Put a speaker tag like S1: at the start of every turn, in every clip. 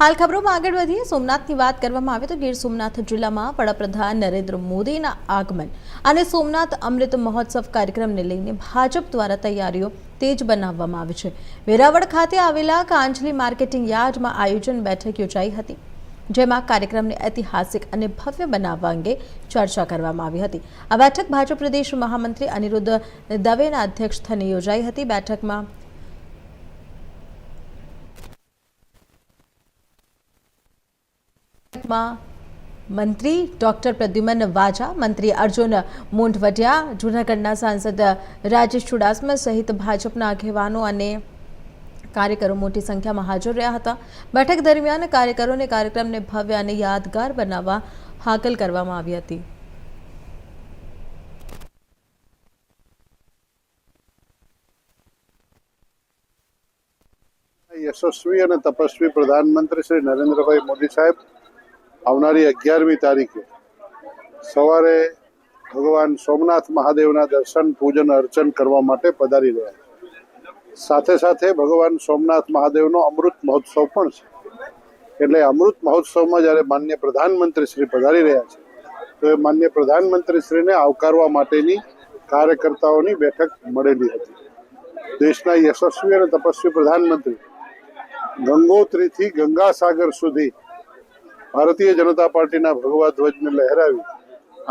S1: हाल खबरों में आगे बढ़ीए सोमनाथनी વાત કરવામાં આવે તો ગીર સોમનાથ જિલ્લામાં વડાપ્રધાન નરેન્દ્ર મોદીના આગમન અને સોમનાથ અમૃત મહોત્સવ કાર્યક્રમને લઈને ભાજપ દ્વારા તૈયારીઓ તેજ બનાવવામાં આવી છે। વેરાવળ ખાતે આવેલા કાંજલી માર્કેટિંગ યાર્ડમાં આયોજન બેઠક યોજાઈ હતી, જેમાં કાર્યક્રમને ઐતિહાસિક અને ભવ્ય બનાવવા અંગે ચર્ચા કરવામાં આવી હતી। આ બેઠક ભાજપ પ્રદેશ મહામંત્રી અનિરુદ્ધ દવેના અધ્યક્ષસ્થાને યોજાઈ હતી। બેઠકમાં मंत्री डॉक्टर प्रद्युमन वाजा, मंत्री अर्जुन मोंढवडिया, जूनागढ़ना सांसद राजेश चुडासमा सहित भाजपा आगेवानो अने कार्यकरो मोटी संख्या में हाजर रह्या हता। बैठक दरमियान कार्यकरों ने कार्यक्रम ने भव्य और यादगार बनावा हाकल करवामां आवी हती।
S2: यशस्वी और तपस्वी प्रधानमंत्री श्री नरेंद्रभाई मोदी साहेब आवनारी 11મી તારીખે સવારે ભગવાન સોમનાથ મહાદેવના દર્શન પૂજન અર્ચન કરવા માટે પધારી રહ્યા છે। સાથે સાથે ભગવાન સોમનાથ મહાદેવનો અમૃત મહોત્સવ પણ છે, એટલે અમૃત મહોત્સવમાં જ્યારે માનનીય પ્રધાનમંત્રી શ્રી પધારી રહ્યા છે તો એ માનનીય પ્રધાનમંત્રી શ્રીને આવકારવા માટેની કાર્યકર્તાઓની બેઠક મળેલી હતી। દેશના યશસ્વી અને તપસ્વી પ્રધાનમંત્રી ગંગોત્રીથી ગંગાસાગર સુધી भारतीय जनता पार्टी भगवा ध्वज ने लहरावी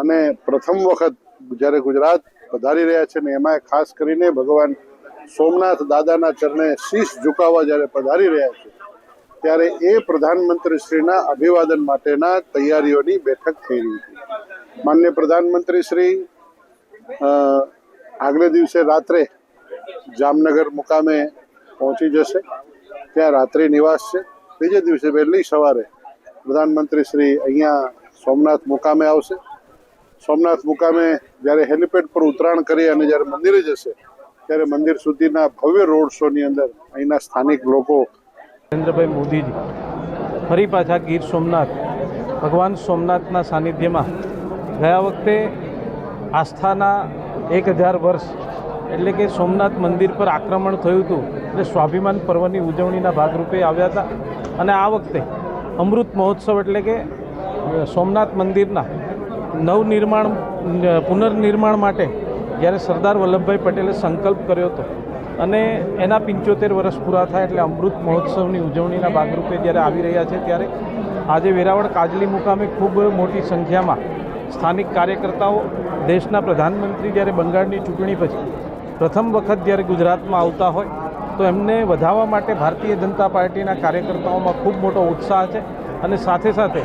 S2: अने प्रथम वखत जयरे गुजरात पधारी रह्या छे ने एमांय खास करीने भगवान सोमनाथ दादाना चरणे शीश झुकावा जयरे पधारी रह्या छे त्यारे ए प्रधानमंत्री श्रीना अभिवादन माटेना तैयारीओनी बैठक थई रही हती। माननीय प्रधानमंत्री श्री आगले दिवसे रात्रे जामनगर मुकामे पहोंची जशे, त्यां रात्रि निवास छे। बीजे दिवसे वहेली सवारे प्रधानमंत्री श्री अहींया सोमनाथ मुकामे आवशे। सोमनाथ मुकामे ज्यारे हेलीपेड पर उतराण करी अने ज्यारे मंदिरे जशे त्यारे मंदिर सुधीना भव्य रोड शोनी अंदर अहींना स्थानिक लोको
S3: नरेंद्रभाई मोदीजी फरी पाछा गीर सोमनाथ भगवान सोमनाथना सानिध्यमां गया वखते आस्थाना 1000 वर्ष एटले के सोमनाथ मंदिर पर आक्रमण थयुं हतुं એટલે સ્વાભિમાન પર્વની ઉજવણીના ભાગરૂપે આવ્યા હતા અને આ વખતે अमृत महोत्सव एटले के सोमनाथ मंदिरना नवनिर्माण पुनर्निर्माण माटे ज्यारे सरदार वल्लभभाई पटेले संकल्प कर्यो हतो अने एना 75 वर्ष पूरा थाय एटले अमृत महोत्सवनी उजवणीना भागरूपे ज्यारे आवी रह्या छे त्यारे आजे वेरावळ काजली मुकामे खूब मोटी संख्यामां स्थानिक कार्यकर्ताओ देशना प्रधानमंत्री ज्यारे बंगाळनी चूंटणी पछी प्रथम वखत ज्यारे गुजरातमां आवता होय तो एमने वधावा माटे भारतीय जनता पार्टीना कार्यकर्ताओं में खूब मोटो उत्साह है। साथे साथे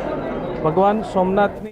S3: भगवान सोमनाथनी